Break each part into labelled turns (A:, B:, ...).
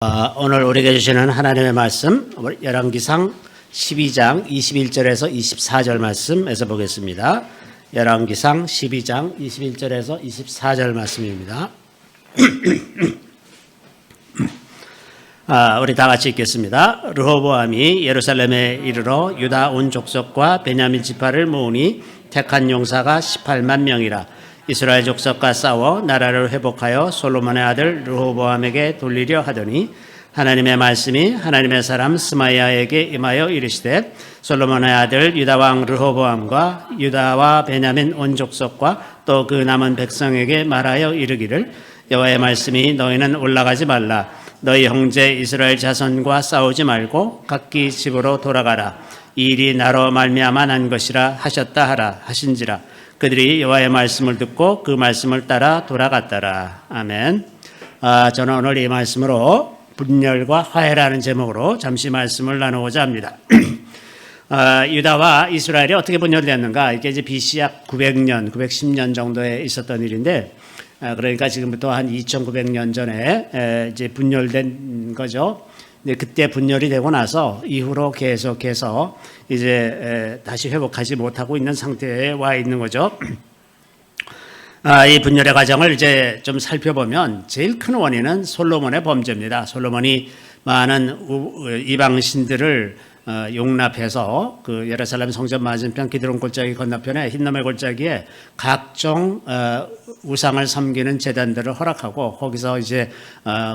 A: 오늘 우리에게 주시는 하나님의 말씀 열왕기상 12장 21절에서 24절 말씀에서 보겠습니다. 열왕기상 12장 21절에서 24절 말씀입니다. 우리 다 같이 읽겠습니다. 르호보암이 예루살렘에 이르러 유다 온 족속과 베냐민 지파를 모으니 택한 용사가 18만 명이라. 이스라엘 족속과 싸워 나라를 회복하여 솔로몬의 아들 르호보암에게 돌리려 하더니 하나님의 말씀이 하나님의 사람 스마야에게 임하여 이르시되 솔로몬의 아들 유다 왕 르호보암과 유다와 베냐민 온 족속과 또 그 남은 백성에게 말하여 이르기를 여호와의 말씀이 너희는 올라가지 말라. 너희 형제 이스라엘 자손과 싸우지 말고 각기 집으로 돌아가라. 이 일이 나로 말미암아 난 것이라 하셨다 하라 하신지라. 그들이 여호와의 말씀을 듣고 그 말씀을 따라 돌아갔더라. 아멘. 저는 오늘 이 말씀으로 분열과 화해라는 제목으로 잠시 말씀을 나누고자 합니다. 유다와 이스라엘이 어떻게 분열됐는가? 이게 이제 BC 약 900년, 910년 정도에 있었던 일인데, 그러니까 지금부터 한 2900년 전에 이제 분열된 거죠. 근데 그때 분열이 되고 나서 이후로 계속해서 이제 다시 회복하지 못하고 있는 상태에 와 있는 거죠. 이 분열의 과정을 이제 좀 살펴보면 제일 큰 원인은 솔로몬의 범죄입니다. 솔로몬이 많은 이방 신들을 용납해서 그 예루살렘 성전 맞은편 기드론 골짜기 건너편에 흰나무 골짜기에 각종 우상을 섬기는 제단들을 허락하고 거기서 이제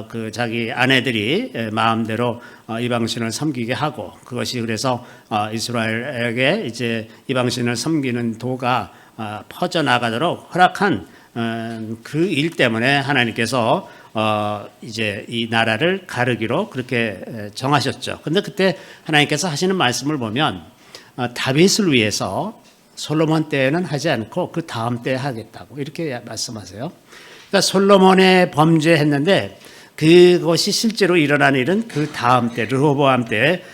A: 그 자기 아내들이 마음대로 이방신을 섬기게 하고 그것이 그래서 이스라엘에게 이제 이방신을 섬기는 도가 퍼져나가도록 허락한 그 일 때문에 하나님께서 이제 이 나라를 가르기로 그렇게 정하셨죠. 근데 그때 하나님께서 하시는 말씀을 보면 다윗을 위해서 솔로몬 때에는 하지 않고 그 다음 때에 하겠다고 이렇게 말씀하세요. 그러니까 솔로몬의 범죄했는데 그것이 실제로 일어난 일은 그 다음 때 르호보암 때에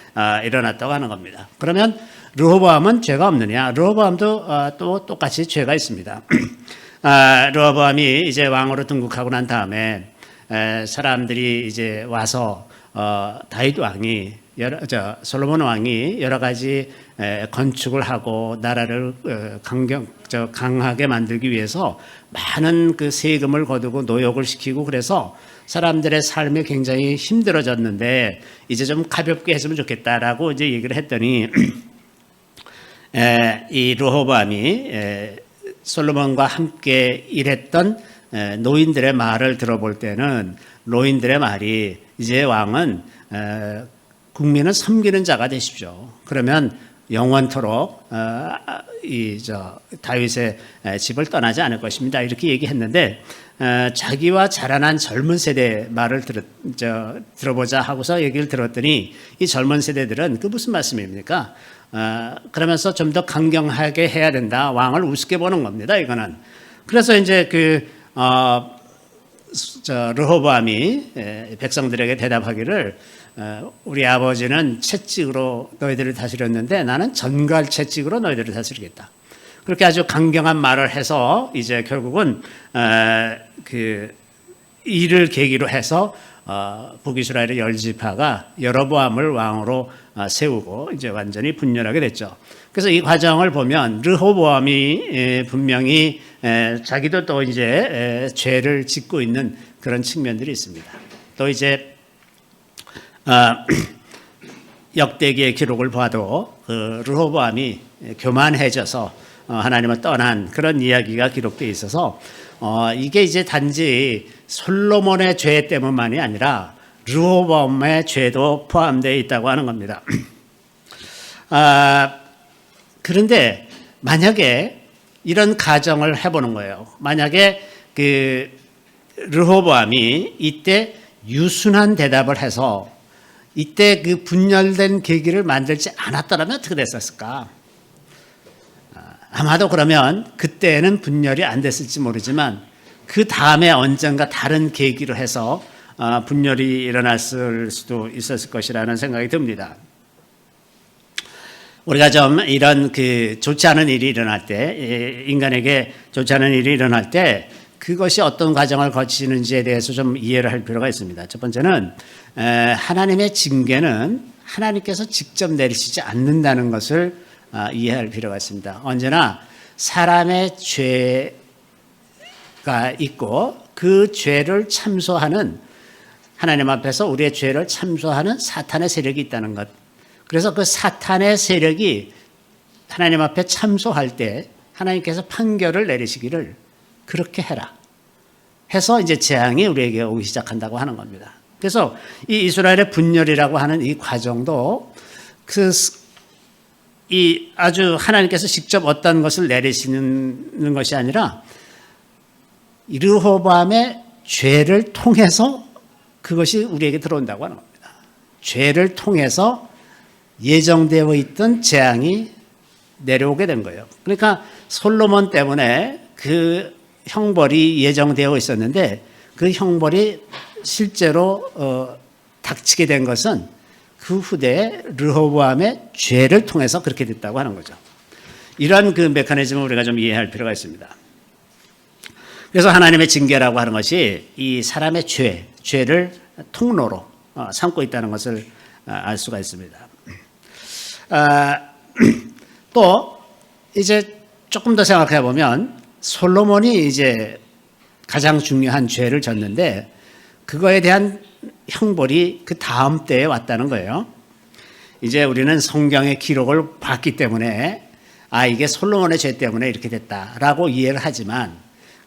A: 일어났다고 하는 겁니다. 그러면 르호보암은 죄가 없느냐? 르호보암도 또 똑같이 죄가 있습니다. 르호보암이 이제 왕으로 등극하고 난 다음에 사람들이 이제 와서 다윗 왕이 솔로몬 왕이 여러 가지 건축을 하고 나라를 강하게 만들기 위해서 많은 그 세금을 거두고 노역을 시키고 그래서 사람들의 삶이 굉장히 힘들어졌는데 이제 좀 가볍게 했으면 좋겠다라고 이제 얘기를 했더니 이 르호보암이 솔로몬과 함께 일했던 노인들의 말을 들어볼 때는 노인들의 말이 이제 왕은 국민을 섬기는 자가 되십시오. 그러면 영원토록 다윗의 집을 떠나지 않을 것입니다. 이렇게 얘기했는데 자기와 자라난 젊은 세대 말을 들어보자 하고서 얘기를 들었더니 이 젊은 세대들은 그 무슨 말씀입니까? 그러면서 좀 더 강경하게 해야 된다. 왕을 우습게 보는 겁니다. 이거는. 그래서 이제 르호보암이 백성들에게 대답하기를 우리 아버지는 채찍으로 너희들을 다스렸는데 나는 전갈 채찍으로 너희들을 다스리겠다. 그렇게 아주 강경한 말을 해서 이제 결국은 그 이를 계기로 해서 북이스라엘의 10지파가 여로보암을 왕으로 세우고 이제 완전히 분열하게 됐죠. 그래서 이 과정을 보면 르호보암이 분명히 자기도 또 이제 죄를 짓고 있는 그런 측면들이 있습니다. 또 이제 역대기의 기록을 봐도 그 르호보암이 교만해져서 하나님을 떠난 그런 이야기가 기록되어 있어서 이게 이제 단지 솔로몬의 죄 때문만이 아니라 르호보암의 죄도 포함되어 있다고 하는 겁니다. 그런데 만약에 이런 가정을 해보는 거예요. 만약에 그 르호보암이 이때 유순한 대답을 해서 이때 그 분열된 계기를 만들지 않았더라면 어떻게 됐었을까? 아마도 그러면 그때는 분열이 안 됐을지 모르지만 그 다음에 언젠가 다른 계기로 해서 분열이 일어났을 수도 있었을 것이라는 생각이 듭니다. 우리가 좀 이런 그 좋지 않은 일이 일어날 때, 인간에게 좋지 않은 일이 일어날 때 그것이 어떤 과정을 거치는지에 대해서 좀 이해를 할 필요가 있습니다. 첫 번째는 하나님의 징계는 하나님께서 직접 내리시지 않는다는 것을 이해할 필요가 있습니다. 언제나 사람의 죄가 있고 그 죄를 참소하는 하나님 앞에서 우리의 죄를 참소하는 사탄의 세력이 있다는 것. 그래서 그 사탄의 세력이 하나님 앞에 참소할 때 하나님께서 판결을 내리시기를 그렇게 해라 해서 이제 재앙이 우리에게 오기 시작한다고 하는 겁니다. 그래서 이 이스라엘의 분열이라고 하는 이 과정도 이 아주 하나님께서 직접 어떤 것을 내리시는 것이 아니라 르호보암의 죄를 통해서 그것이 우리에게 들어온다고 하는 겁니다. 죄를 통해서 예정되어 있던 재앙이 내려오게 된 거예요. 그러니까 솔로몬 때문에 그 형벌이 예정되어 있었는데 그 형벌이 실제로 닥치게 된 것은 그 후대에 르호보암의 죄를 통해서 그렇게 됐다고 하는 거죠. 이런 그 메커니즘을 우리가 좀 이해할 필요가 있습니다. 그래서 하나님의 징계라고 하는 것이 이 사람의 죄를 통로로 삼고 있다는 것을 알 수가 있습니다. 또 이제 조금 더 생각해 보면 솔로몬이 이제 가장 중요한 죄를 졌는데 그거에 대한 형벌이 그 다음 때에 왔다는 거예요. 이제 우리는 성경의 기록을 봤기 때문에 이게 솔로몬의 죄 때문에 이렇게 됐다라고 이해를 하지만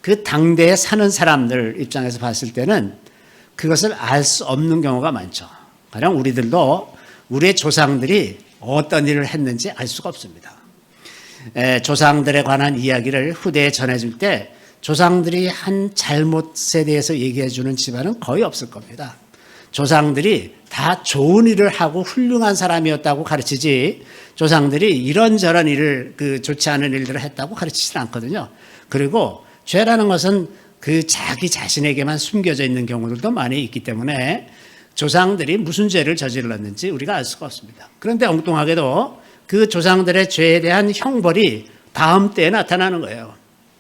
A: 그 당대에 사는 사람들 입장에서 봤을 때는 그것을 알 수 없는 경우가 많죠. 가령 우리들도 우리의 조상들이 어떤 일을 했는지 알 수가 없습니다. 조상들에 관한 이야기를 후대에 전해줄 때 조상들이 한 잘못에 대해서 얘기해 주는 집안은 거의 없을 겁니다. 조상들이 다 좋은 일을 하고 훌륭한 사람이었다고 가르치지 조상들이 이런저런 일을 좋지 않은 일들을 했다고 가르치지는 않거든요. 그리고 죄라는 것은 그 자기 자신에게만 숨겨져 있는 경우들도 많이 있기 때문에 조상들이 무슨 죄를 저질렀는지 우리가 알 수가 없습니다. 그런데 엉뚱하게도 그 조상들의 죄에 대한 형벌이 다음 때에 나타나는 거예요.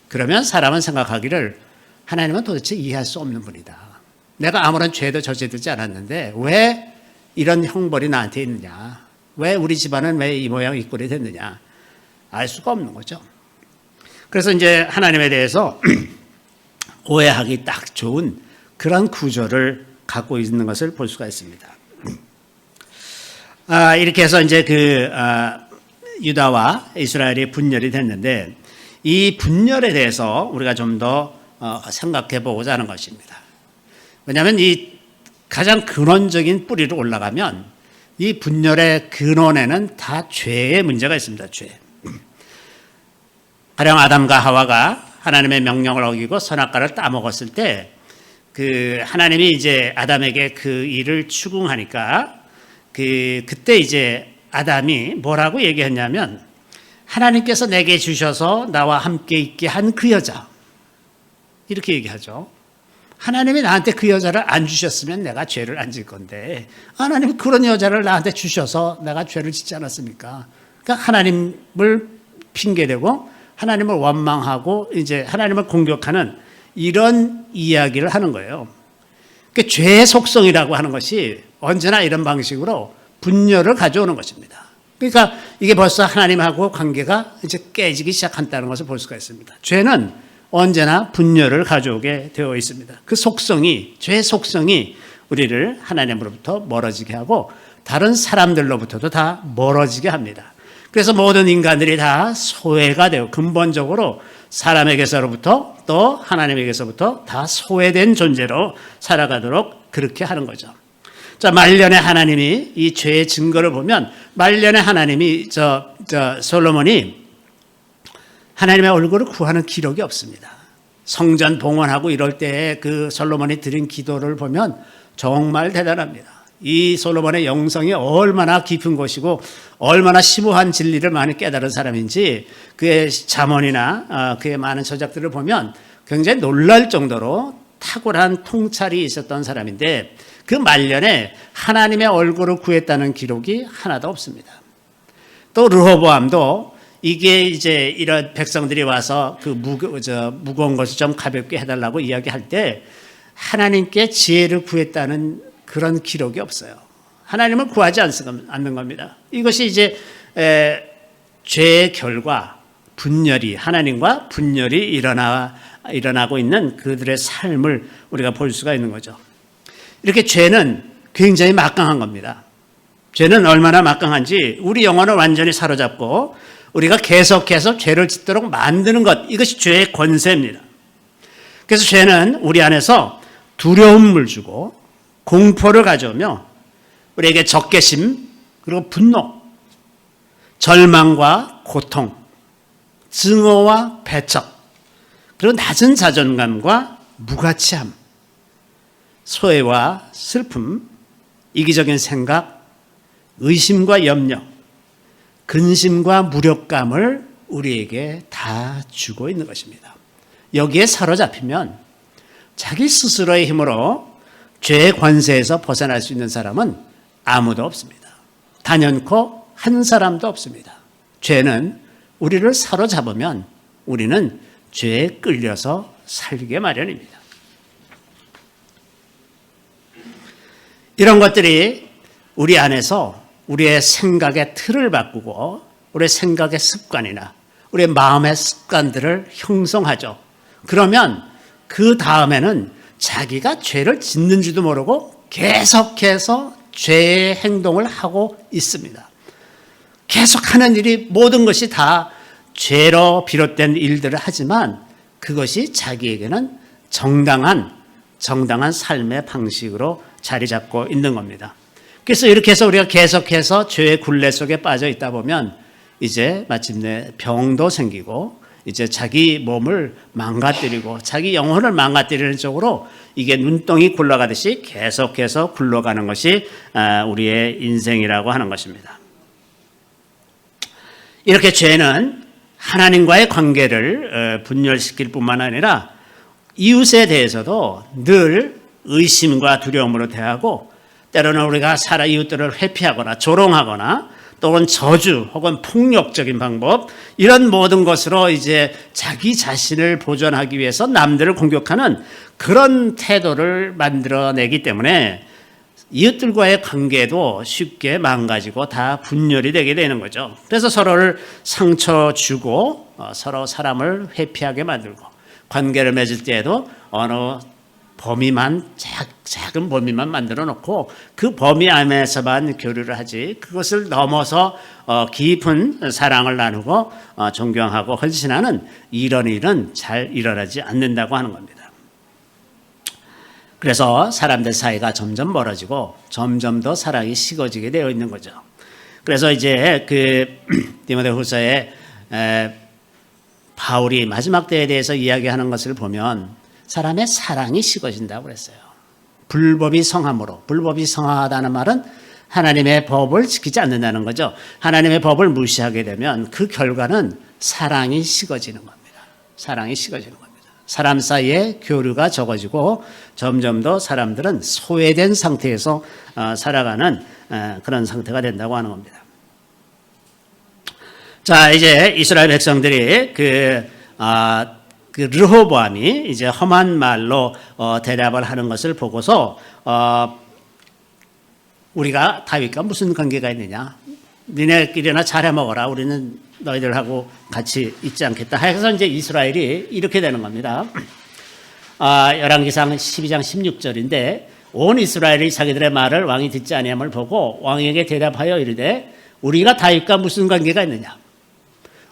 A: 그러면 사람은 생각하기를 하나님은 도대체 이해할 수 없는 분이다. 내가 아무런 죄도 저지르지 않았는데 왜 이런 형벌이 나한테 있느냐. 왜 우리 집안은 왜 이 모양 이 꼴이 됐느냐. 알 수가 없는 거죠. 그래서 이제 하나님에 대해서 오해하기 딱 좋은 그런 구조를 갖고 있는 것을 볼 수가 있습니다. 이렇게 해서 이제 유다와 이스라엘이 분열이 됐는데 이 분열에 대해서 우리가 좀 더 생각해 보고자 하는 것입니다. 왜냐하면 이 가장 근원적인 뿌리로 올라가면 이 분열의 근원에는 다 죄의 문제가 있습니다. 죄. 가령 아담과 하와가 하나님의 명령을 어기고 선악과를 따먹었을 때 하나님이 이제 아담에게 그 일을 추궁하니까 그때 이제 아담이 뭐라고 얘기했냐면 하나님께서 내게 주셔서 나와 함께 있게 한 그 여자 이렇게 얘기하죠. 하나님이 나한테 그 여자를 안 주셨으면 내가 죄를 안 질 건데 하나님이 그런 여자를 나한테 주셔서 내가 죄를 짓지 않았습니까? 그러니까 하나님을 핑계대고 하나님을 원망하고 이제 하나님을 공격하는 이런 이야기를 하는 거예요. 그러니까 죄의 속성이라고 하는 것이 언제나 이런 방식으로 분열을 가져오는 것입니다. 그러니까 이게 벌써 하나님하고 관계가 이제 깨지기 시작한다는 것을 볼 수가 있습니다. 죄는 언제나 분열을 가져오게 되어 있습니다. 그 속성이, 죄의 속성이 우리를 하나님으로부터 멀어지게 하고 다른 사람들로부터도 다 멀어지게 합니다. 그래서 모든 인간들이 다 소외가 되고 근본적으로 사람에게서부터 또 하나님에게서부터 다 소외된 존재로 살아가도록 그렇게 하는 거죠. 자, 말년에 하나님이 이 죄의 증거를 보면 말년에 하나님이 솔로몬이 하나님의 얼굴을 구하는 기록이 없습니다. 성전 봉헌하고 이럴 때 그 솔로몬이 드린 기도를 보면 정말 대단합니다. 이 솔로몬의 영성이 얼마나 깊은 것이고 얼마나 심오한 진리를 많이 깨달은 사람인지 그의 잠언이나 그의 많은 저작들을 보면 굉장히 놀랄 정도로 탁월한 통찰이 있었던 사람인데 그 말년에 하나님의 얼굴을 구했다는 기록이 하나도 없습니다. 또 르호보암도 이게 이제 이런 백성들이 와서 그 무거운 것을 좀 가볍게 해달라고 이야기할 때 하나님께 지혜를 구했다는 그런 기록이 없어요. 하나님을 구하지 않는 겁니다. 이것이 이제 죄의 결과, 분열이, 하나님과 분열이 일어나고 있는 그들의 삶을 우리가 볼 수가 있는 거죠. 이렇게 죄는 굉장히 막강한 겁니다. 죄는 얼마나 막강한지 우리 영혼을 완전히 사로잡고 우리가 계속해서 죄를 짓도록 만드는 것, 이것이 죄의 권세입니다. 그래서 죄는 우리 안에서 두려움을 주고 공포를 가져오며 우리에게 적개심, 그리고 분노, 절망과 고통, 증오와 배척, 그리고 낮은 자존감과 무가치함, 소외와 슬픔, 이기적인 생각, 의심과 염려, 근심과 무력감을 우리에게 다 주고 있는 것입니다. 여기에 사로잡히면 자기 스스로의 힘으로 죄의 권세에서 벗어날 수 있는 사람은 아무도 없습니다. 단연코 한 사람도 없습니다. 죄는 우리를 사로잡으면 우리는 죄에 끌려서 살게 마련입니다. 이런 것들이 우리 안에서 우리의 생각의 틀을 바꾸고 우리의 생각의 습관이나 우리의 마음의 습관들을 형성하죠. 그러면 그 다음에는 자기가 죄를 짓는지도 모르고 계속해서 죄의 행동을 하고 있습니다. 계속하는 일이 모든 것이 다 죄로 비롯된 일들을 하지만 그것이 자기에게는 정당한 삶의 방식으로 자리 잡고 있는 겁니다. 그래서 이렇게 해서 우리가 계속해서 죄의 굴레 속에 빠져 있다 보면 이제 마침내 병도 생기고 이제 자기 몸을 망가뜨리고 자기 영혼을 망가뜨리는 쪽으로 이게 눈덩이 굴러가듯이 계속해서 굴러가는 것이 우리의 인생이라고 하는 것입니다. 이렇게 죄는 하나님과의 관계를 분열시킬 뿐만 아니라 이웃에 대해서도 늘 의심과 두려움으로 대하고 때로는 우리가 이웃들을 회피하거나 조롱하거나 또는 저주 혹은 폭력적인 방법 이런 모든 것으로 이제 자기 자신을 보존하기 위해서 남들을 공격하는 그런 태도를 만들어내기 때문에 이웃들과의 관계도 쉽게 망가지고 다 분열이 되게 되는 거죠. 그래서 서로를 상처 주고 서로 사람을 회피하게 만들고 관계를 맺을 때에도 어느 범위만 작은 범위만 만들어 놓고 그 범위 안에서만 교류를 하지 그것을 넘어서 깊은 사랑을 나누고 존경하고 헌신하는 이런 일은 잘 일어나지 않는다고 하는 겁니다. 그래서 사람들 사이가 점점 멀어지고 점점 더 사랑이 식어지게 되어 있는 거죠. 그래서 이제 그 디모데후서에 바울이 마지막 때에 대해서 이야기하는 것을 보면 사람의 사랑이 식어진다고 그랬어요. 불법이 성하다는 말은 하나님의 법을 지키지 않는다는 거죠. 하나님의 법을 무시하게 되면 그 결과는 사랑이 식어지는 겁니다. 사랑이 식어지는 겁니다. 사람 사이에 교류가 적어지고 점점 더 사람들은 소외된 상태에서 살아가는 그런 상태가 된다고 하는 겁니다. 자, 이제 이스라엘 백성들이 그 르호보암이 이제 험한 말로 대답을 하는 것을 보고서 우리가 다윗과 무슨 관계가 있느냐? 니네끼리나 잘해 먹어라. 우리는 너희들하고 같이 있지 않겠다. 해서 이제 이스라엘이 이렇게 되는 겁니다. 열왕기상 12장 16절인데 온 이스라엘이 자기들의 말을 왕이 듣지 아니함을 보고 왕에게 대답하여 이르되 우리가 다윗과 무슨 관계가 있느냐?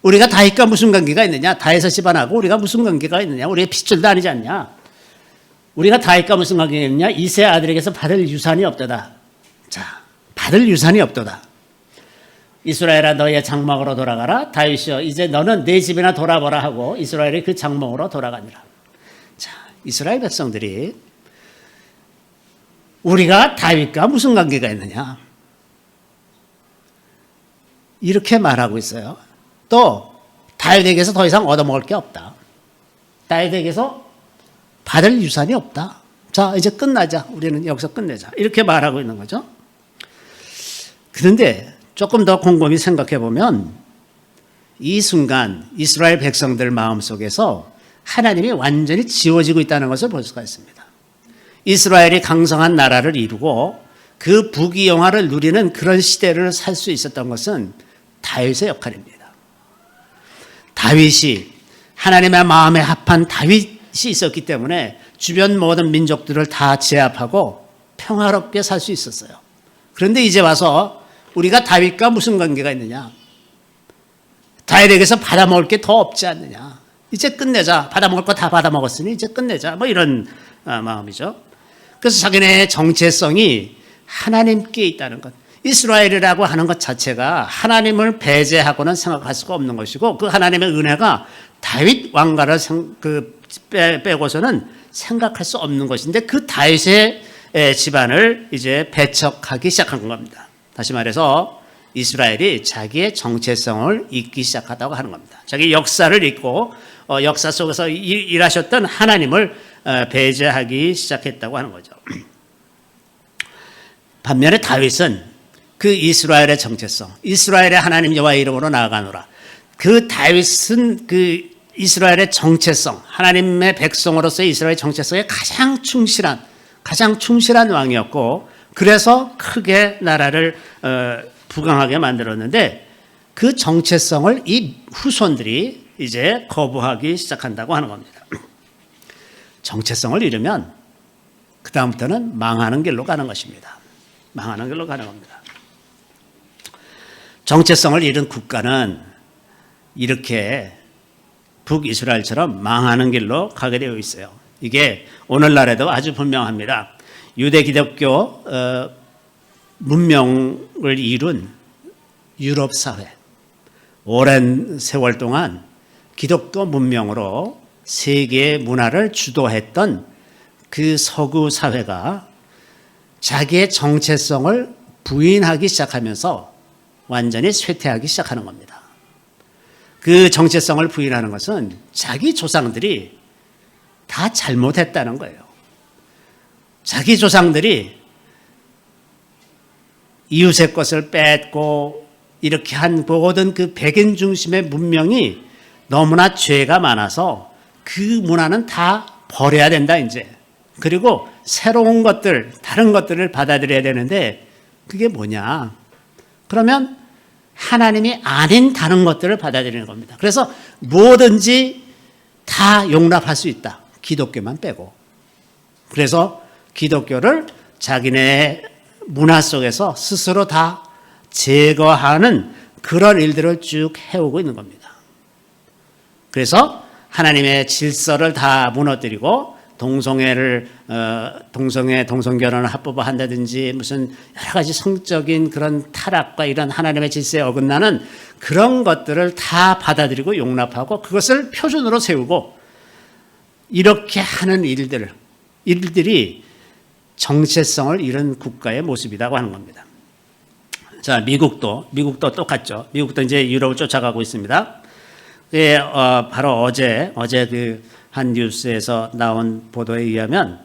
A: 우리가 다윗과 무슨 관계가 있느냐? 다윗의 집안하고 우리가 무슨 관계가 있느냐? 우리의 핏줄도 아니지 않냐? 우리가 다윗과 무슨 관계가 있느냐? 이세 아들에게서 받을 유산이 없도다. 자, 받을 유산이 없도다. 이스라엘아 너희의 장막으로 돌아가라. 다윗이여 이제 너는 내 집이나 돌아보라 하고 이스라엘이 그 장막으로 돌아가니라. 자, 이스라엘 백성들이 우리가 다윗과 무슨 관계가 있느냐? 이렇게 말하고 있어요. 또 다윗에게서 더 이상 얻어먹을 게 없다. 다윗에게서 받을 유산이 없다. 자, 이제 끝나자. 우리는 여기서 끝내자. 이렇게 말하고 있는 거죠. 그런데 조금 더 곰곰이 생각해 보면 이 순간 이스라엘 백성들 마음속에서 하나님이 완전히 지워지고 있다는 것을 볼 수가 있습니다. 이스라엘이 강성한 나라를 이루고 그 부귀영화를 누리는 그런 시대를 살 수 있었던 것은 다윗의 역할입니다. 다윗이 하나님의 마음에 합한 다윗이 있었기 때문에 주변 모든 민족들을 다 제압하고 평화롭게 살 수 있었어요. 그런데 이제 와서 우리가 다윗과 무슨 관계가 있느냐? 다윗에게서 받아먹을 게 더 없지 않느냐? 이제 끝내자. 받아먹을 거 다 받아먹었으니 이제 끝내자. 뭐 이런 마음이죠. 그래서 자기네 정체성이 하나님께 있다는 것. 이스라엘이라고 하는 것 자체가 하나님을 배제하고는 생각할 수가 없는 것이고 그 하나님의 은혜가 다윗 왕가를 빼고서는 생각할 수 없는 것인데 그 다윗의 집안을 이제 배척하기 시작한 겁니다. 다시 말해서 이스라엘이 자기의 정체성을 잊기 시작하다고 하는 겁니다. 자기 역사를 잊고 역사 속에서 일하셨던 하나님을 배제하기 시작했다고 하는 거죠. 반면에 다윗은 그 이스라엘의 정체성, 이스라엘의 하나님 여호와의 이름으로 나아가노라. 그 다윗은 그 이스라엘의 정체성, 하나님의 백성으로서의 이스라엘의 정체성에 가장 충실한 왕이었고 그래서 크게 나라를 부강하게 만들었는데 그 정체성을 이 후손들이 이제 거부하기 시작한다고 하는 겁니다. 정체성을 잃으면 그 다음부터는 망하는 길로 가는 것입니다. 망하는 길로 가는 겁니다. 정체성을 잃은 국가는 이렇게 북이스라엘처럼 망하는 길로 가게 되어 있어요. 이게 오늘날에도 아주 분명합니다. 유대 기독교 문명을 이룬 유럽 사회, 오랜 세월 동안 기독교 문명으로 세계의 문화를 주도했던 그 서구 사회가 자기의 정체성을 부인하기 시작하면서 완전히 쇠퇴하기 시작하는 겁니다. 그 정체성을 부인하는 것은 자기 조상들이 다 잘못했다는 거예요. 자기 조상들이 이웃의 것을 뺏고 이렇게 한 모든 그 백인 중심의 문명이 너무나 죄가 많아서 그 문화는 다 버려야 된다 이제. 그리고 새로운 것들, 다른 것들을 받아들여야 되는데 그게 뭐냐? 그러면 하나님이 아닌 다른 것들을 받아들이는 겁니다. 그래서 뭐든지 다 용납할 수 있다. 기독교만 빼고. 그래서 기독교를 자기네 문화 속에서 스스로 다 제거하는 그런 일들을 쭉 해오고 있는 겁니다. 그래서 하나님의 질서를 다 무너뜨리고 동성결혼을 합법화 한다든지 무슨 여러 가지 성적인 그런 타락과 이런 하나님의 질서에 어긋나는 그런 것들을 다 받아들이고 용납하고 그것을 표준으로 세우고 이렇게 하는 일들이 정체성을 잃은 국가의 모습이라고 하는 겁니다. 자, 미국도 똑같죠. 미국도 이제 유럽을 쫓아가고 있습니다. 예, 바로 어제 그 한 뉴스에서 나온 보도에 의하면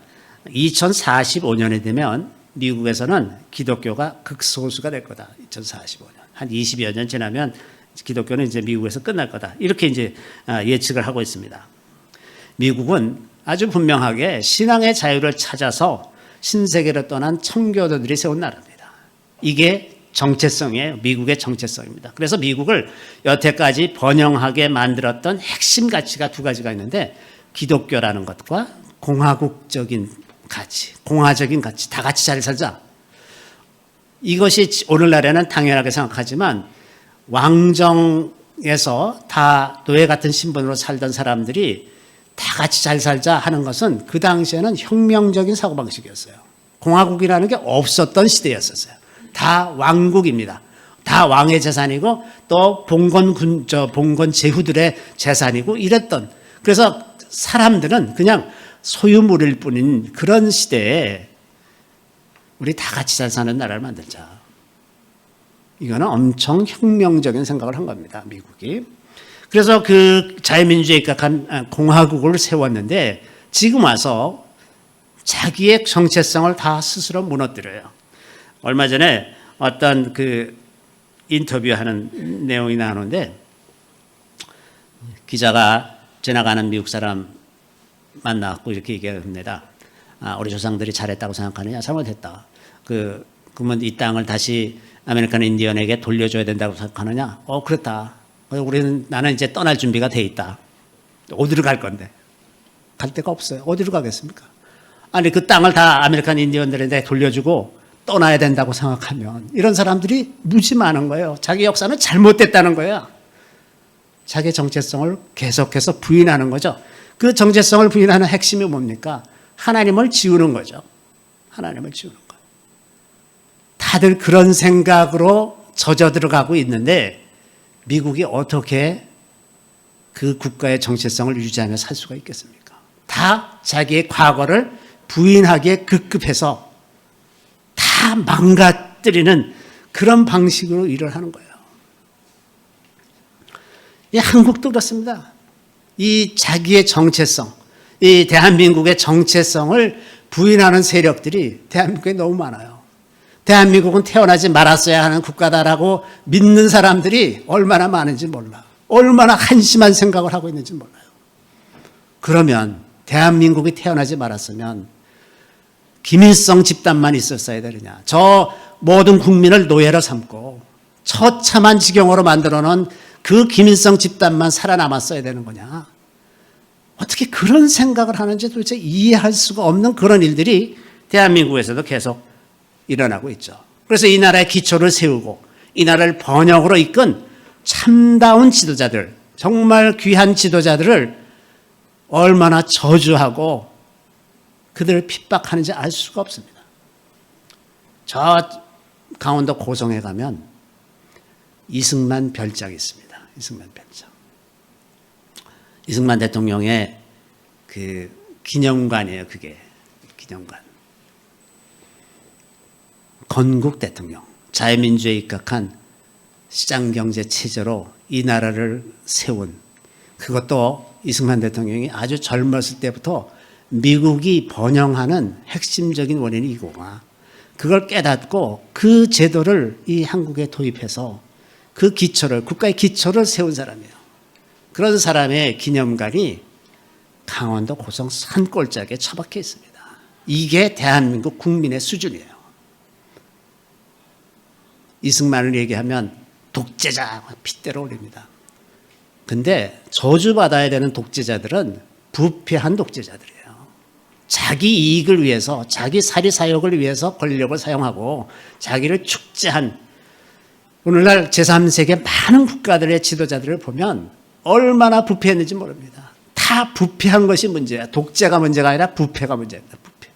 A: 2045년이 되면 미국에서는 기독교가 극소수가 될 거다. 2045년. 한 20여 년 지나면 기독교는 이제 미국에서 끝날 거다. 이렇게 이제 예측을 하고 있습니다. 미국은 아주 분명하게 신앙의 자유를 찾아서 신세계로 떠난 청교도들이 세운 나라입니다. 이게 정체성이에요. 미국의 정체성입니다. 그래서 미국을 여태까지 번영하게 만들었던 핵심 가치가 두 가지가 있는데 기독교라는 것과 공화적인 가치, 다 같이 잘 살자. 이것이 오늘날에는 당연하게 생각하지만 왕정에서 다 노예 같은 신분으로 살던 사람들이 다 같이 잘 살자 하는 것은 그 당시에는 혁명적인 사고방식이었어요. 공화국이라는 게 없었던 시대였었어요. 다 왕국입니다. 다 왕의 재산이고 또 봉건 제후들의 재산이고 이랬던. 그래서 사람들은 그냥 소유물일 뿐인 그런 시대에 우리 다 같이 잘 사는 나라를 만들자. 이거는 엄청 혁명적인 생각을 한 겁니다. 미국이. 그래서 그 자유민주주의에 입각한 공화국을 세웠는데 지금 와서 자기의 정체성을 다 스스로 무너뜨려요. 얼마 전에 어떤 그 인터뷰하는 내용이 나오는데 기자가 지나가는 미국 사람 만나고 이렇게 얘기합니다. 우리 조상들이 잘했다고 생각하느냐? 잘못했다. 그러면 이 땅을 다시 아메리칸 인디언에게 돌려줘야 된다고 생각하느냐? 그렇다. 나는 이제 떠날 준비가 돼 있다. 어디로 갈 건데? 갈 데가 없어요. 어디로 가겠습니까? 아니, 그 땅을 다 아메리칸 인디언들한테 돌려주고 떠나야 된다고 생각하면 이런 사람들이 무지 많은 거예요. 자기 역사는 잘못됐다는 거예요. 자기 정체성을 계속해서 부인하는 거죠. 그 정체성을 부인하는 핵심이 뭡니까? 하나님을 지우는 거죠. 하나님을 지우는 거. 다들 그런 생각으로 젖어 들어가고 있는데 미국이 어떻게 그 국가의 정체성을 유지하며 살 수가 있겠습니까? 다 자기의 과거를 부인하기에 급급해서 다 망가뜨리는 그런 방식으로 일을 하는 거예요. 이 한국도 그렇습니다. 이 자기의 정체성, 이 대한민국의 정체성을 부인하는 세력들이 대한민국에 너무 많아요. 대한민국은 태어나지 말았어야 하는 국가다라고 믿는 사람들이 얼마나 많은지 몰라. 얼마나 한심한 생각을 하고 있는지 몰라요. 그러면 대한민국이 태어나지 말았으면 김일성 집단만 있었어야 되느냐. 저 모든 국민을 노예로 삼고 처참한 지경으로 만들어 놓은 그 김일성 집단만 살아남았어야 되는 거냐. 어떻게 그런 생각을 하는지 도대체 이해할 수가 없는 그런 일들이 대한민국에서도 계속 일어나고 있죠. 그래서 이 나라의 기초를 세우고 이 나라를 번영으로 이끈 참다운 지도자들, 정말 귀한 지도자들을 얼마나 저주하고 그들을 핍박하는지 알 수가 없습니다. 저 강원도 고성에 가면 이승만 별장이 있습니다. 이승만 별장. 이승만 대통령의 그 기념관이에요. 그게 기념관. 건국 대통령, 자유민주에 입각한 시장경제 체제로 이 나라를 세운, 그것도 이승만 대통령이 아주 젊었을 때부터 미국이 번영하는 핵심적인 원인이 이거구나. 그걸 깨닫고 그 제도를 이 한국에 도입해서 그 기초를, 국가의 기초를 세운 사람이에요. 그런 사람의 기념관이 강원도 고성 산골짜기에 처박혀 있습니다. 이게 대한민국 국민의 수준이에요. 이승만을 얘기하면 독재자 핏대로 올립니다. 근데 저주받아야 되는 독재자들은 부패한 독재자들이에요. 자기 이익을 위해서, 자기 사리사욕을 위해서 권력을 사용하고 자기를 축제한, 오늘날 제3세계 많은 국가들의 지도자들을 보면 얼마나 부패했는지 모릅니다. 다 부패한 것이 문제야. 독재가 문제가 아니라 부패가 문제입니다. 부패.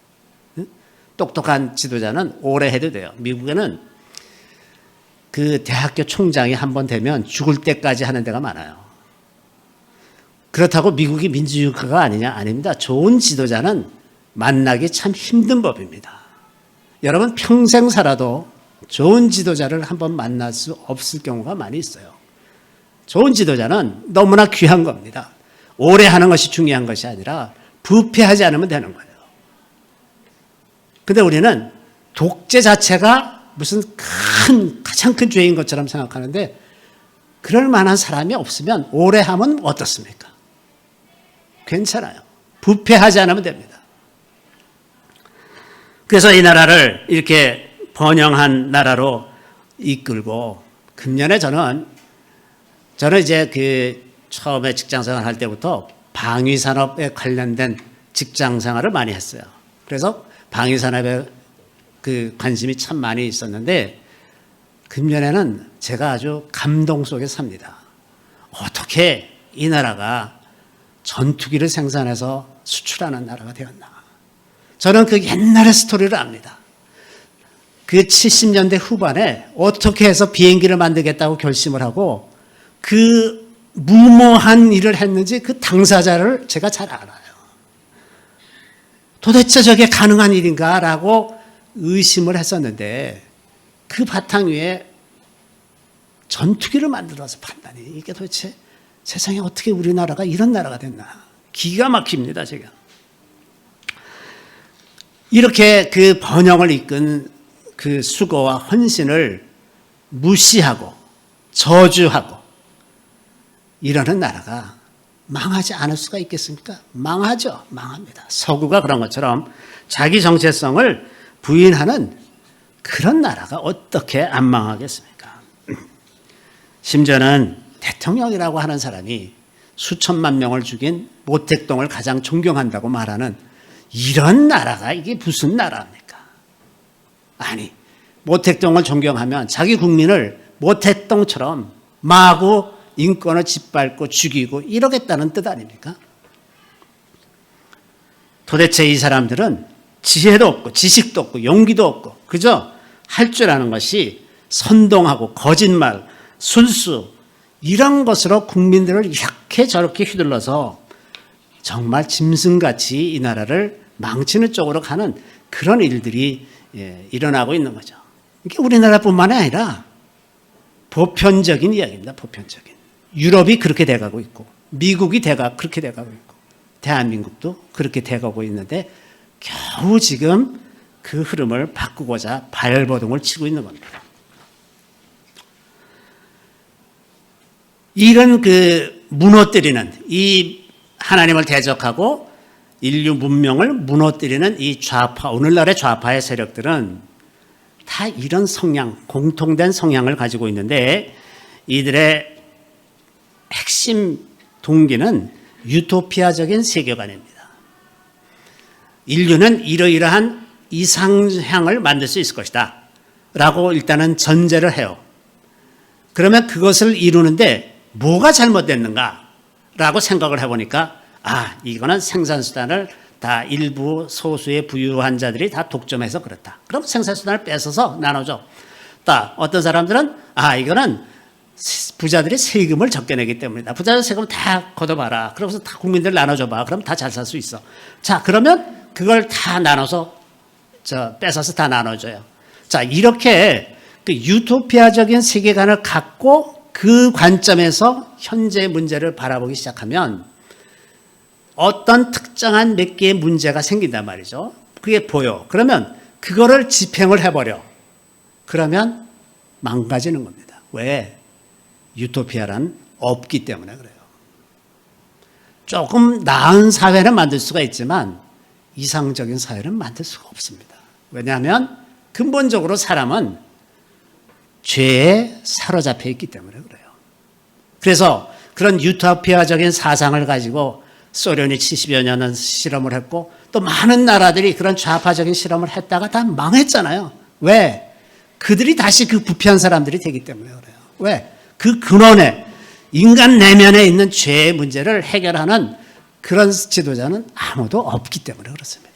A: 똑똑한 지도자는 오래 해도 돼요. 미국에는 그 대학교 총장이 한 번 되면 죽을 때까지 하는 데가 많아요. 그렇다고 미국이 민주주의국가가 아니냐? 아닙니다. 좋은 지도자는 만나기 참 힘든 법입니다. 여러분 평생 살아도 좋은 지도자를 한번 만날 수 없을 경우가 많이 있어요. 좋은 지도자는 너무나 귀한 겁니다. 오래 하는 것이 중요한 것이 아니라 부패하지 않으면 되는 거예요. 근데 우리는 독재 자체가 무슨 가장 큰 죄인 것처럼 생각하는데 그럴 만한 사람이 없으면 오래 하면 어떻습니까? 괜찮아요. 부패하지 않으면 됩니다. 그래서 이 나라를 이렇게 번영한 나라로 이끌고 금년에 저는 이제 처음에 직장생활 할 때부터 방위산업에 관련된 직장생활을 많이 했어요. 그래서 방위산업에 관심이 참 많이 있었는데 금년에는 제가 아주 감동 속에 삽니다. 어떻게 이 나라가 전투기를 생산해서 수출하는 나라가 되었나. 저는 그 옛날의 스토리를 압니다. 그 70년대 후반에 어떻게 해서 비행기를 만들겠다고 결심을 하고 그 무모한 일을 했는지 그 당사자를 제가 잘 알아요. 도대체 저게 가능한 일인가라고 의심을 했었는데 그 바탕 위에 전투기를 만들어서 판다니 이게 도대체 세상에 어떻게 우리나라가 이런 나라가 됐나. 기가 막힙니다. 제가. 이렇게 그 번영을 이끈 그 수고와 헌신을 무시하고 저주하고 이러는 나라가 망하지 않을 수가 있겠습니까? 망하죠. 망합니다. 서구가 그런 것처럼 자기 정체성을 부인하는 그런 나라가 어떻게 안 망하겠습니까? 심지어는 대통령이라고 하는 사람이 수천만 명을 죽인 모택동을 가장 존경한다고 말하는 이런 나라가 이게 무슨 나라입니까? 아니, 모택동을 존경하면 자기 국민을 모택동처럼 마구 인권을 짓밟고 죽이고 이러겠다는 뜻 아닙니까? 도대체 이 사람들은 지혜도 없고 지식도 없고 용기도 없고 그저 할 줄 아는 것이 선동하고 거짓말, 술수 이런 것으로 국민들을 이렇게 저렇게 휘둘러서 정말 짐승같이 이 나라를 망치는 쪽으로 가는 그런 일들이 일어나고 있는 거죠. 이게 우리나라뿐만이 아니라 보편적인 이야기입니다. 보편적인. 유럽이 그렇게 돼가고 있고 미국이 그렇게 돼가고 있고 대한민국도 그렇게 돼가고 있는데 겨우 지금 그 흐름을 바꾸고자 발버둥을 치고 있는 겁니다. 이런 그 무너뜨리는 이 하나님을 대적하고 인류 문명을 무너뜨리는 이 좌파, 오늘날의 좌파의 세력들은 다 이런 성향, 공통된 성향을 가지고 있는데 이들의 핵심 동기는 유토피아적인 세계관입니다. 인류는 이러이러한 이상향을 만들 수 있을 것이다 라고 일단은 전제를 해요. 그러면 그것을 이루는데 뭐가 잘못됐는가 라고 생각을 해보니까 이거는 생산수단을 다 일부 소수의 부유한 자들이 다 독점해서 그렇다. 그럼 생산수단을 뺏어서 나눠줘. 어떤 사람들은 이거는 부자들이 세금을 적게 내기 때문이다. 부자들 세금 다 걷어봐라. 그러면서 다 국민들 나눠줘봐. 그럼 다 잘 살 수 있어. 자, 그러면 그걸 다 나눠서 뺏어서 다 나눠줘요. 자, 이렇게 그 유토피아적인 세계관을 갖고 그 관점에서 현재의 문제를 바라보기 시작하면 어떤 특정한 몇 개의 문제가 생긴단 말이죠. 그게 보여. 그러면 그거를 집행을 해버려. 그러면 망가지는 겁니다. 왜? 유토피아란 없기 때문에 그래요. 조금 나은 사회는 만들 수가 있지만 이상적인 사회는 만들 수가 없습니다. 왜냐하면 근본적으로 사람은 죄에 사로잡혀 있기 때문에 그래요. 그래서 그런 유토피아적인 사상을 가지고 소련이 70여 년은 실험을 했고 또 많은 나라들이 그런 좌파적인 실험을 했다가 다 망했잖아요. 왜? 그들이 다시 그 부패한 사람들이 되기 때문에 그래요. 왜? 그 근원에 인간 내면에 있는 죄의 문제를 해결하는 그런 지도자는 아무도 없기 때문에 그렇습니다.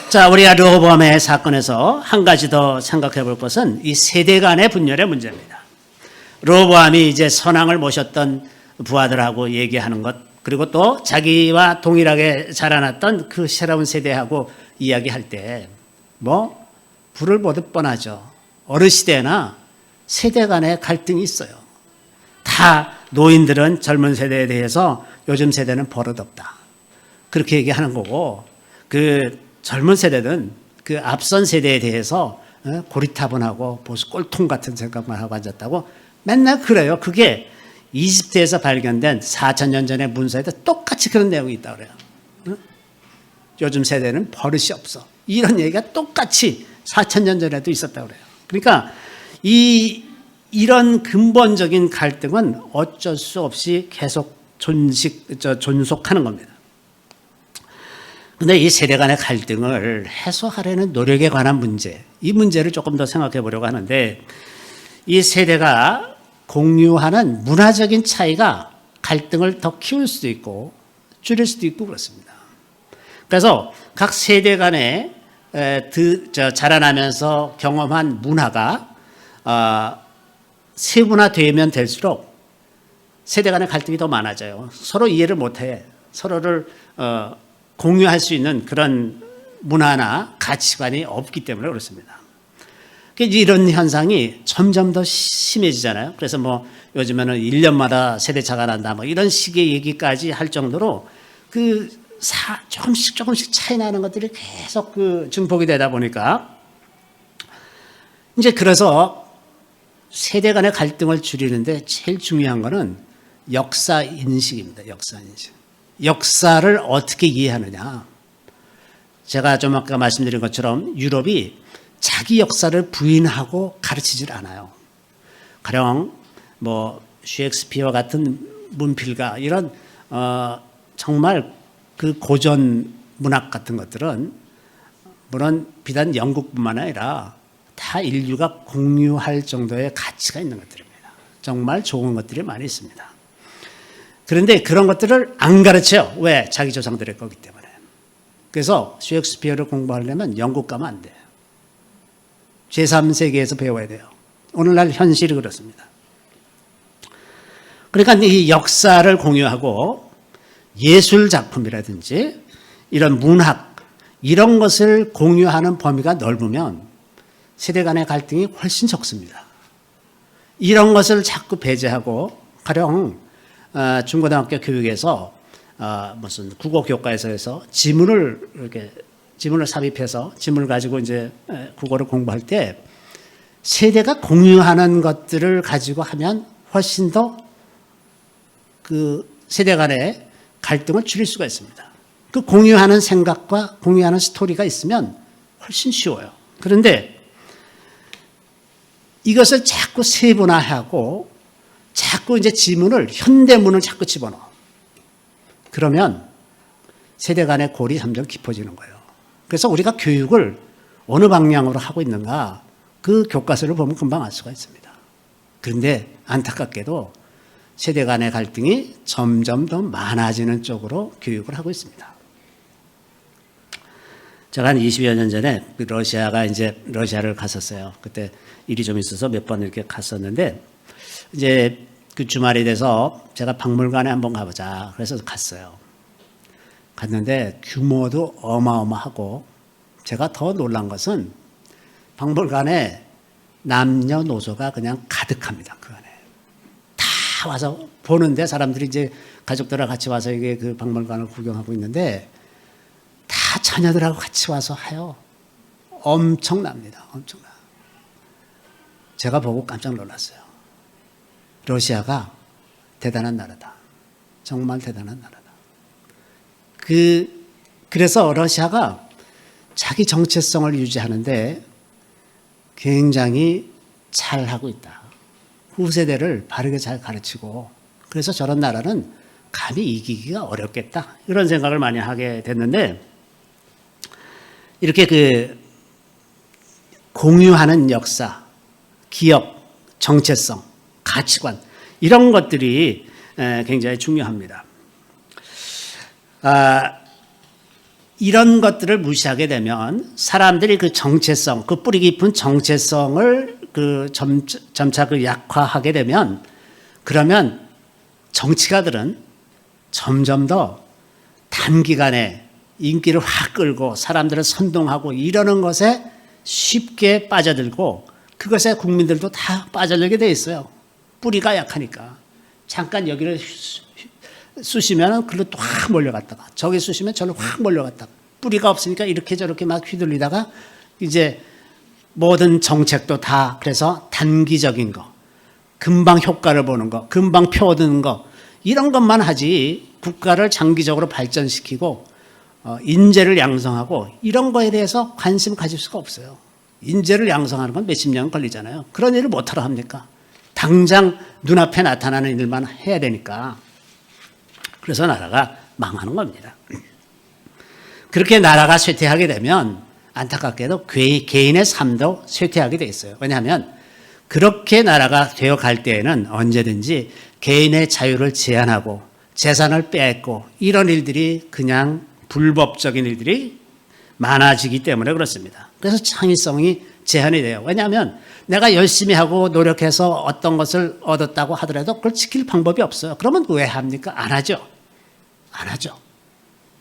A: 자, 우리가 르호보암의 사건에서 한 가지 더 생각해 볼 것은 이 세대 간의 분열의 문제입니다. 르호보암이 이제 선왕을 모셨던 부하들하고 얘기하는 것, 그리고 또 자기와 동일하게 자라났던 그 새로운 세대하고 이야기할 때 불을 보듯 뻔하죠. 어느 시대나 세대 간의 갈등이 있어요. 다 노인들은 젊은 세대에 대해서 요즘 세대는 버릇없다. 그렇게 얘기하는 거고 그 젊은 세대는 그 앞선 세대에 대해서 고리타분하고 보수 꼴통 같은 생각만 하고 앉았다고 맨날 그래요. 그게 이집트에서 발견된 4,000년 전의 문서에도 똑같이 그런 내용이 있다고 그래요. 요즘 세대는 버릇이 없어. 이런 얘기가 똑같이 4,000년 전에도 있었다고 그래요. 그러니까 이런 근본적인 갈등은 어쩔 수 없이 계속 존속하는 겁니다. 그런데 이 세대 간의 갈등을 해소하려는 노력에 관한 문제, 이 문제를 조금 더 생각해 보려고 하는데 이 세대가 공유하는 문화적인 차이가 갈등을 더 키울 수도 있고 줄일 수도 있고 그렇습니다. 그래서 각 세대 간에 자라나면서 경험한 문화가 세분화되면 될수록 세대 간의 갈등이 더 많아져요. 서로 이해를 못해. 서로를 공유할 수 있는 그런 문화나 가치관이 없기 때문에 그렇습니다. 이런 현상이 점점 더 심해지잖아요. 그래서 요즘에는 1년마다 세대차가 난다 이런 식의 얘기까지 할 정도로 조금씩 차이 나는 것들이 계속 증폭이 되다 보니까 이제 그래서 세대 간의 갈등을 줄이는데 제일 중요한 거는 역사 인식입니다. 역사 인식. 역사를 어떻게 이해하느냐. 제가 좀 아까 말씀드린 것처럼 유럽이 자기 역사를 부인하고 가르치질 않아요. 가령 뭐 셰익스피어 같은 문필가 이런 정말 그 고전 문학 같은 것들은 물론 비단 영국뿐만 아니라 다 인류가 공유할 정도의 가치가 있는 것들입니다. 정말 좋은 것들이 많이 있습니다. 그런데 그런 것들을 안 가르쳐요. 왜? 자기 조상들의 거기 때문에. 그래서 셰익스피어를 공부하려면 영국 가면 안 돼요. 제3세계에서 배워야 돼요. 오늘날 현실이 그렇습니다. 그러니까 이 역사를 공유하고 예술 작품이라든지 이런 문학 이런 것을 공유하는 범위가 넓으면 세대 간의 갈등이 훨씬 적습니다. 이런 것을 자꾸 배제하고 가령 중고등학교 교육에서 무슨 국어 교과에서 지문을 삽입해서 지문을 가지고 이제 국어를 공부할 때 세대가 공유하는 것들을 가지고 하면 훨씬 더 그 세대 간의 갈등을 줄일 수가 있습니다. 그 공유하는 생각과 공유하는 스토리가 있으면 훨씬 쉬워요. 그런데 이것을 자꾸 세분화하고 자꾸 이제 지문을 현대문을 자꾸 집어넣어. 그러면 세대 간의 골이 점점 깊어지는 거예요. 그래서 우리가 교육을 어느 방향으로 하고 있는가 그 교과서를 보면 금방 알 수가 있습니다. 그런데 안타깝게도 세대 간의 갈등이 점점 더 많아지는 쪽으로 교육을 하고 있습니다. 제가 한 20여 년 전에 러시아를 갔었어요. 그때 일이 좀 있어서 몇 번 이렇게 갔었는데 이제 그 주말이 돼서 제가 박물관에 한번 가보자. 그래서 갔어요. 갔는데 규모도 어마어마하고 제가 더 놀란 것은 박물관에 남녀노소가 그냥 가득합니다. 그 안에. 다 와서 보는데 사람들이 이제 가족들하고 같이 와서 이게 그 박물관을 구경하고 있는데 다 자녀들하고 같이 와서 해요. 엄청납니다. 엄청나. 제가 보고 깜짝 놀랐어요. 러시아가 대단한 나라다. 정말 대단한 나라다. 그래서 러시아가 자기 정체성을 유지하는데 굉장히 잘하고 있다. 후세대를 바르게 잘 가르치고 그래서 저런 나라는 감히 이기기가 어렵겠다. 이런 생각을 많이 하게 됐는데 이렇게 그 공유하는 역사, 기억, 정체성, 가치관 이런 것들이 굉장히 중요합니다. 이런 것들을 무시하게 되면 사람들이 그 정체성, 그 뿌리 깊은 정체성을 그 점차 그 약화하게 되면 그러면 정치가들은 점점 더 단기간에 인기를 확 끌고 사람들을 선동하고 이러는 것에 쉽게 빠져들고 그것에 국민들도 다 빠져들게 돼 있어요. 뿌리가 약하니까. 잠깐 여기를 쑤시면 글로 또 확 몰려갔다가 저기 쑤시면 저로 확 몰려갔다가 뿌리가 없으니까 이렇게 저렇게 막 휘둘리다가 이제 모든 정책도 다 그래서 단기적인 거, 금방 효과를 보는 거, 금방 표 얻는 거 이런 것만 하지 국가를 장기적으로 발전시키고 인재를 양성하고 이런 거에 대해서 관심 가질 수가 없어요. 인재를 양성하는 건 몇십 년 걸리잖아요. 그런 일을 못하러 합니까? 당장 눈앞에 나타나는 일만 해야 되니까. 그래서 나라가 망하는 겁니다. 그렇게 나라가 쇠퇴하게 되면 안타깝게도 개인의 삶도 쇠퇴하게 돼 있어요. 왜냐하면 그렇게 나라가 되어갈 때에는 언제든지 개인의 자유를 제한하고 재산을 빼앗고 이런 일들이 그냥 불법적인 일들이 많아지기 때문에 그렇습니다. 그래서 창의성이 제한이 돼요. 왜냐하면 내가 열심히 하고 노력해서 어떤 것을 얻었다고 하더라도 그걸 지킬 방법이 없어요. 그러면 왜 합니까? 안 하죠. 안 하죠.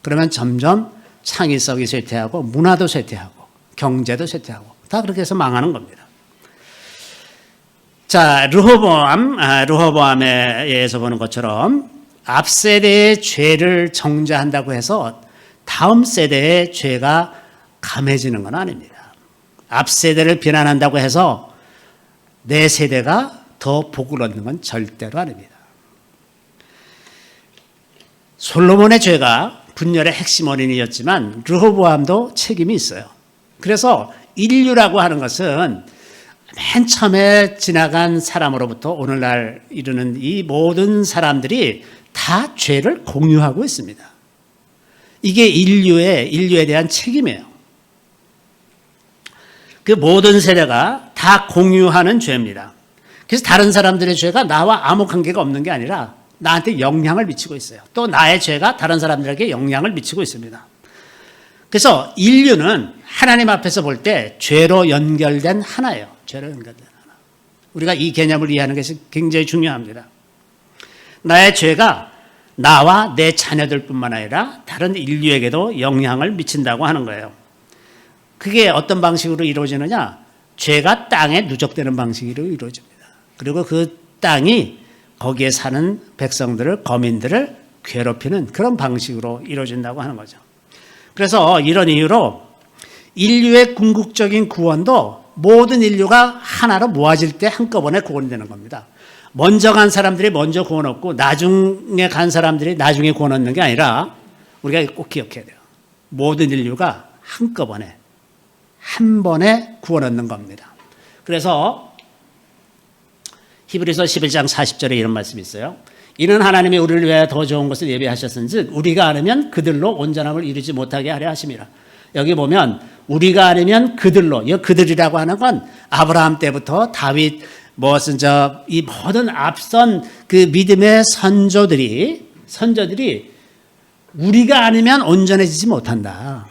A: 그러면 점점 창의성이 쇠퇴하고 문화도 쇠퇴하고 경제도 쇠퇴하고 다 그렇게 해서 망하는 겁니다. 자, 르호보암에 의해서 보는 것처럼 앞 세대의 죄를 정죄한다고 해서 다음 세대의 죄가 감해지는 건 아닙니다. 앞 세대를 비난한다고 해서 내 세대가 더 복을 얻는 건 절대로 아닙니다. 솔로몬의 죄가 분열의 핵심 원인이었지만 르호보암도 책임이 있어요. 그래서 인류라고 하는 것은 맨 처음에 지나간 사람으로부터 오늘날 이르는 이 모든 사람들이 다 죄를 공유하고 있습니다. 이게 인류에 대한 책임이에요. 그 모든 세대가 다 공유하는 죄입니다. 그래서 다른 사람들의 죄가 나와 아무 관계가 없는 게 아니라 나한테 영향을 미치고 있어요. 또 나의 죄가 다른 사람들에게 영향을 미치고 있습니다. 그래서 인류는 하나님 앞에서 볼 때 죄로 연결된 하나예요. 죄로 연결된 하나. 우리가 이 개념을 이해하는 것이 굉장히 중요합니다. 나의 죄가 나와 내 자녀들뿐만 아니라 다른 인류에게도 영향을 미친다고 하는 거예요. 그게 어떤 방식으로 이루어지느냐? 죄가 땅에 누적되는 방식으로 이루어집니다. 그리고 그 땅이 거기에 사는 백성들을, 거민들을 괴롭히는 그런 방식으로 이루어진다고 하는 거죠. 그래서 이런 이유로 인류의 궁극적인 구원도 모든 인류가 하나로 모아질 때 한꺼번에 구원이 되는 겁니다. 먼저 간 사람들이 먼저 구원 얻고 나중에 간 사람들이 나중에 구원 얻는 게 아니라 우리가 꼭 기억해야 돼요. 모든 인류가 한꺼번에 한 번에 구원 얻는 겁니다. 그래서 히브리서 11장 40절에 이런 말씀이 있어요. 이는 하나님이 우리를 위하여 더 좋은 것을 예비하셨은즉 우리가 아니면 그들로 온전함을 이루지 못하게 하려 하심이라. 여기 보면 우리가 아니면 그들로, 이 그들이라고 하는 건 아브라함 때부터 다윗 이 모든 앞선 그 믿음의 선조들이 우리가 아니면 온전해지지 못한다.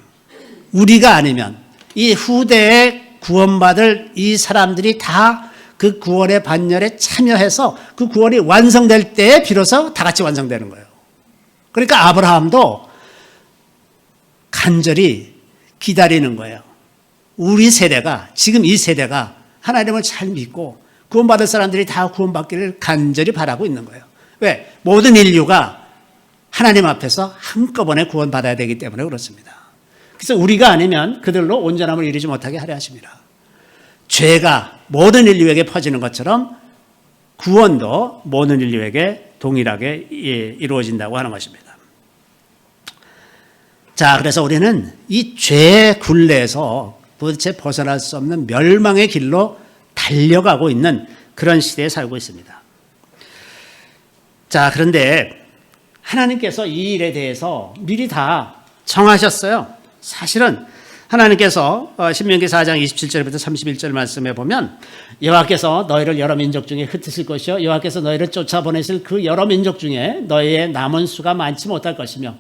A: 우리가 아니면 이 후대에 구원받을 이 사람들이 다 그 구원의 반열에 참여해서 그 구원이 완성될 때에 비로소 다 같이 완성되는 거예요. 그러니까 아브라함도 간절히 기다리는 거예요. 우리 세대가, 지금 이 세대가 하나님을 잘 믿고 구원받을 사람들이 다 구원받기를 간절히 바라고 있는 거예요. 왜? 모든 인류가 하나님 앞에서 한꺼번에 구원받아야 되기 때문에 그렇습니다. 그래서 우리가 아니면 그들로 온전함을 이루지 못하게 하려 하십니다. 죄가 모든 인류에게 퍼지는 것처럼 구원도 모든 인류에게 동일하게 이루어진다고 하는 것입니다. 자, 그래서 우리는 이 죄의 굴레에서 도대체 벗어날 수 없는 멸망의 길로 달려가고 있는 그런 시대에 살고 있습니다. 자, 그런데 하나님께서 이 일에 대해서 미리 다 정하셨어요. 사실은 하나님께서 신명기 4장 27절부터 31절 말씀에 보면 여호와께서 너희를 여러 민족 중에 흩으실 것이요 여호와께서 너희를 쫓아보내실 그 여러 민족 중에 너희의 남은 수가 많지 못할 것이며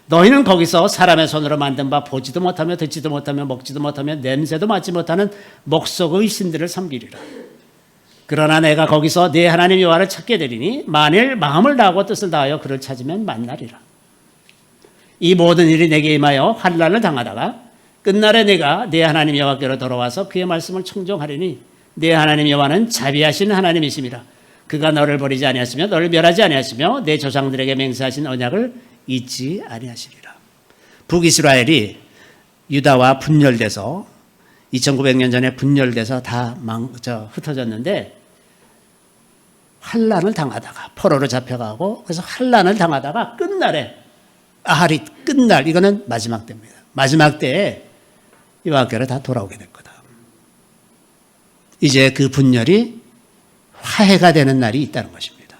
A: 너희는 거기서 사람의 손으로 만든 바 보지도 못하며 듣지도 못하며 먹지도 못하며 냄새도 맡지 못하는 목석의 신들을 섬기리라. 그러나 내가 거기서 네 하나님 여호와를 찾게 되리니 만일 마음을 다하고 뜻을 다하여 그를 찾으면 만나리라. 이 모든 일이 내게 임하여 환난을 당하다가 끝날에 내가 네 하나님 여호와께로 돌아와서 그의 말씀을 청종하리니 네 하나님 여호와는 자비하신 하나님이심이라. 그가 너를 버리지 아니하시며 너를 멸하지 아니하시며 내 조상들에게 맹세하신 언약을 잊지 아니하시리라. 북이스라엘이 유다와 분열돼서 2900년 전에 분열돼서 다 흩어졌는데 환난을 당하다가 포로로 잡혀가고 그래서 환난을 당하다가 끝날에 아하릿 끝날 이거는 마지막 때입니다. 마지막 때에 여호와께로 다 돌아오게 될 거다. 이제 그 분열이 화해가 되는 날이 있다는 것입니다.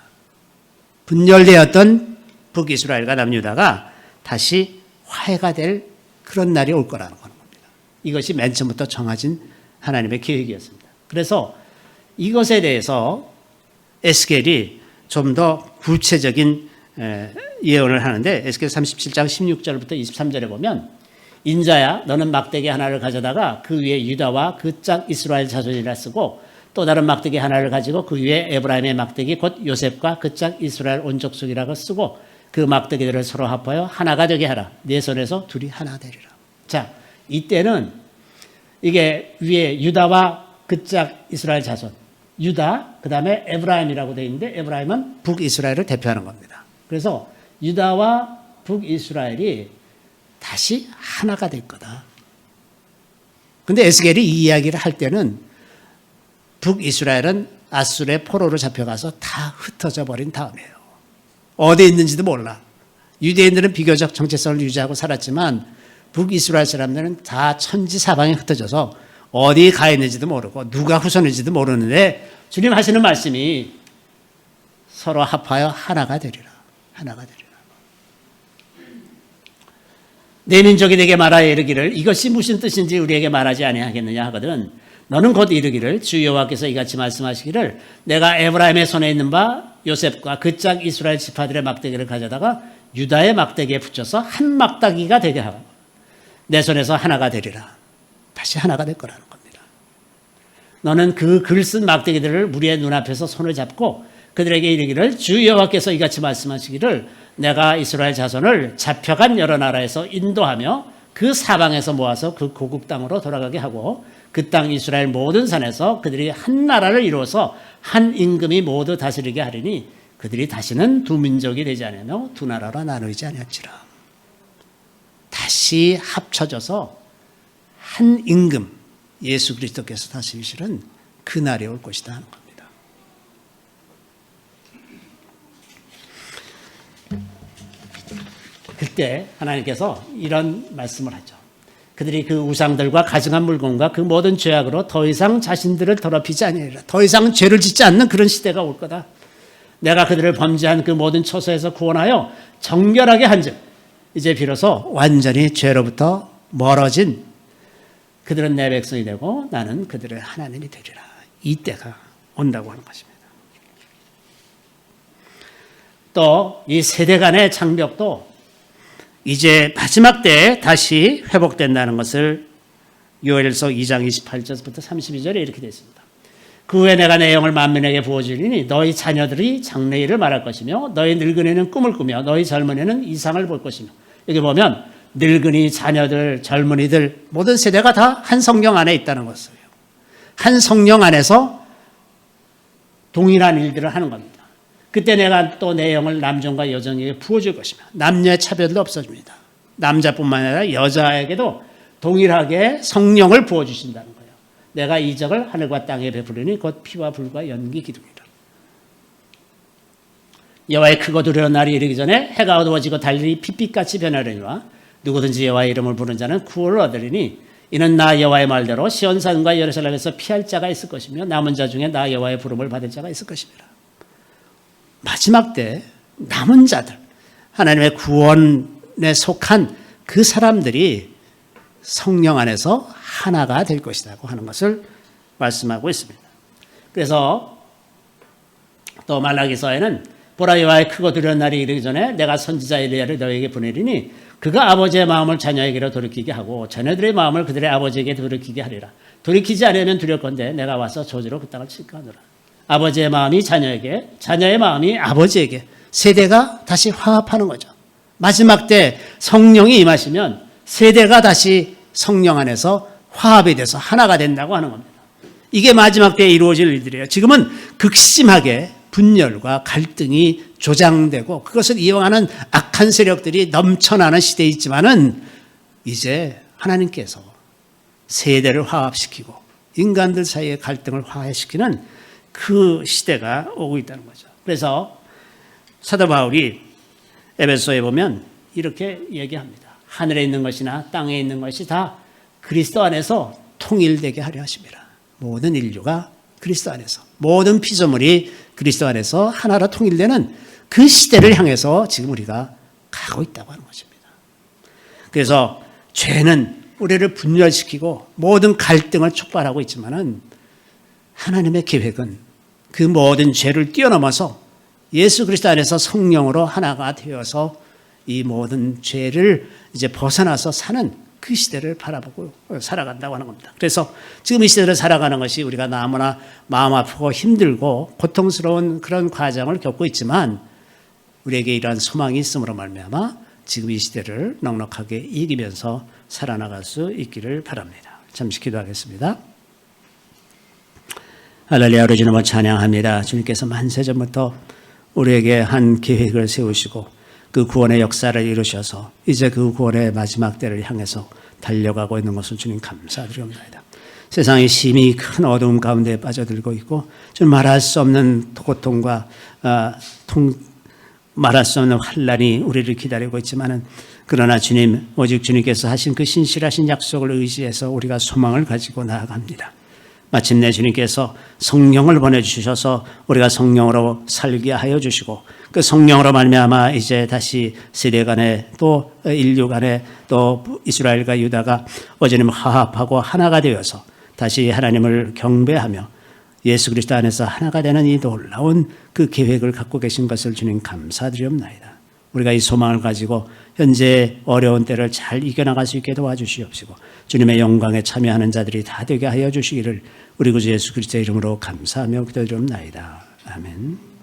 A: 분열되었던 북이스라엘과 남유다가 다시 화해가 될 그런 날이 올 거라는 겁니다. 이것이 맨 처음부터 정해진 하나님의 계획이었습니다. 그래서 이것에 대해서 에스겔이 좀 더 구체적인 예언을 하는데 에스겔 37장 16절부터 23절에 보면 인자야 너는 막대기 하나를 가져다가 그 위에 유다와 그 짝 이스라엘 자손이라 쓰고 또 다른 막대기 하나를 가지고 그 위에 에브라임의 막대기 곧 요셉과 그 짝 이스라엘 온 족속이라고 쓰고 그 막대기들을 서로 합하여 하나가 되게 하라. 네 손에서 둘이 하나 되리라. 자, 이때는 이게 위에 유다와 그 짝 이스라엘 자손 유다 그 다음에 에브라임이라고 되어 있는데 에브라임은 북이스라엘을 대표하는 겁니다. 그래서 유다와 북이스라엘이 다시 하나가 될 거다. 그런데 에스겔이 이 이야기를 할 때는 북이스라엘은 아수르의 포로로 잡혀가서 다 흩어져 버린 다음이에요. 어디에 있는지도 몰라. 유대인들은 비교적 정체성을 유지하고 살았지만 북이스라엘 사람들은 다 천지 사방에 흩어져서 어디에 가 있는지도 모르고 누가 후손인지도 모르는데 주님 하시는 말씀이 서로 합하여 하나가 되리라. 하나가 되리라. 내 민족이 내게 말하여 이르기를 이것이 무슨 뜻인지 우리에게 말하지 아니하겠느냐 하거든 너는 곧 이르기를 주 여호와께서 이같이 말씀하시기를 내가 에브라임의 손에 있는 바 요셉과 그 짝 이스라엘 지파들의 막대기를 가져다가 유다의 막대기에 붙여서 한 막대기가 되게 하고 내 손에서 하나가 되리라. 다시 하나가 될 거라는 겁니다. 너는 그 글 쓴 막대기들을 무리의 눈앞에서 손을 잡고 그들에게 이르기를 주 여호와께서 이같이 말씀하시기를 내가 이스라엘 자손을 잡혀간 여러 나라에서 인도하며 그 사방에서 모아서 그 고국 땅으로 돌아가게 하고 그 땅 이스라엘 모든 산에서 그들이 한 나라를 이루어서 한 임금이 모두 다스리게 하리니 그들이 다시는 두 민족이 되지 않으며 두 나라로 나누지 아니할지라. 다시 합쳐져서 한 임금 예수 그리스도께서 다스리시는 그날이 올 것이다 하는 겁니다. 그때 하나님께서 이런 말씀을 하죠. 그들이 그 우상들과 가증한 물건과 그 모든 죄악으로 더 이상 자신들을 더럽히지 아니하리라. 더 이상 죄를 짓지 않는 그런 시대가 올 거다. 내가 그들을 범죄한 그 모든 처소에서 구원하여 정결하게 한즉 이제 비로소 완전히 죄로부터 멀어진 그들은 내 백성이 되고 나는 그들의 하나님이 되리라. 이 때가 온다고 하는 것입니다. 또 이 세대 간의 장벽도 이제 마지막 때에 다시 회복된다는 것을 요엘서 2장 28절부터 32절에 이렇게 되어 있습니다. 그 후에 내가 내 영을 만민에게 부어주리니 너희 자녀들이 장래일을 말할 것이며 너희 늙은이는 꿈을 꾸며 너희 젊은이는 이상을 볼 것이며 여기 보면 늙은이, 자녀들, 젊은이들 모든 세대가 다 한 성령 안에 있다는 것이에요. 한 성령 안에서 동일한 일들을 하는 겁니다. 그때 내가 또 내 영을 남종과 여종에게 부어줄 것이며 남녀의 차별도 없어집니다. 남자뿐만 아니라 여자에게도 동일하게 성령을 부어주신다는 거예요. 내가 이적을 하늘과 땅에 베푸리니 곧 피와 불과 연기 기둥이라. 여호와의 크고 두려운 날이 이르기 전에 해가 어두워지고 달리 핏빛같이 변하려니와 누구든지 여호와의 이름을 부르는 자는 구원을 얻으리니 이는 나 여호와의 말대로 시온산과 예루살렘에서 피할 자가 있을 것이며 남은 자 중에 나 여호와의 부름을 받을 자가 있을 것입니다. 마지막 때 남은 자들, 하나님의 구원에 속한 그 사람들이 성령 안에서 하나가 될 것이라고 하는 것을 말씀하고 있습니다. 그래서 또 말라기서에는 보라 여호와의 크고 두려운 날이 이르기 전에 내가 선지자 엘리야를 너에게 보내리니 그가 아버지의 마음을 자녀에게로 돌이키게 하고 자녀들의 마음을 그들의 아버지에게 돌이키게 하리라. 돌이키지 않으면 두렵건대 내가 와서 저주로 그 땅을 칠까 하노라. 아버지의 마음이 자녀에게, 자녀의 마음이 아버지에게 세대가 다시 화합하는 거죠. 마지막 때 성령이 임하시면 세대가 다시 성령 안에서 화합이 돼서 하나가 된다고 하는 겁니다. 이게 마지막 때에 이루어질 일들이에요. 지금은 극심하게 분열과 갈등이 조장되고 그것을 이용하는 악한 세력들이 넘쳐나는 시대에 있지만은 이제 하나님께서 세대를 화합시키고 인간들 사이의 갈등을 화해시키는 그 시대가 오고 있다는 거죠. 그래서 사도 바울이 에베소에 보면 이렇게 얘기합니다. 하늘에 있는 것이나 땅에 있는 것이 다 그리스도 안에서 통일되게 하려 하십니다. 모든 인류가 그리스도 안에서, 모든 피조물이 그리스도 안에서 하나로 통일되는 그 시대를 향해서 지금 우리가 가고 있다고 하는 것입니다. 그래서 죄는 우리를 분열시키고 모든 갈등을 촉발하고 있지만은 하나님의 계획은 그 모든 죄를 뛰어넘어서 예수 그리스도 안에서 성령으로 하나가 되어서 이 모든 죄를 이제 벗어나서 사는 그 시대를 바라보고 살아간다고 하는 겁니다. 그래서 지금 이 시대를 살아가는 것이 우리가 너무나 마음 아프고 힘들고 고통스러운 그런 과정을 겪고 있지만 우리에게 이러한 소망이 있음으로 말미암아 지금 이 시대를 넉넉하게 이기면서 살아나갈 수 있기를 바랍니다. 잠시 기도하겠습니다. 할렐루야. 우리 주님을 찬양합니다. 주님께서 만세전부터 우리에게 한 계획을 세우시고 그 구원의 역사를 이루셔서 이제 그 구원의 마지막 때를 향해서 달려가고 있는 것을 주님 감사드립니다. 세상이 심히 큰 어두움 가운데 빠져들고 있고 좀 말할 수 없는 고통과 말할 수 없는 환난이 우리를 기다리고 있지만은 그러나 주님, 오직 주님께서 하신 그 신실하신 약속을 의지해서 우리가 소망을 가지고 나아갑니다. 마침내 주님께서 성령을 보내주셔서 우리가 성령으로 살게 하여 주시고 그 성령으로 말미암아 이제 다시 세대 간에 또 인류 간에 또 이스라엘과 유다가 어제는 화합하고 하나가 되어서 다시 하나님을 경배하며 예수 그리스도 안에서 하나가 되는 이 놀라운 그 계획을 갖고 계신 것을 주님 감사드리옵나이다. 우리가 이 소망을 가지고 현재 어려운 때를 잘 이겨나갈 수 있게 도와주시옵시고 주님의 영광에 참여하는 자들이 다 되게 하여 주시기를 우리 구주 예수 그리스도의 이름으로 감사하며 기도드리옵나이다. 아멘.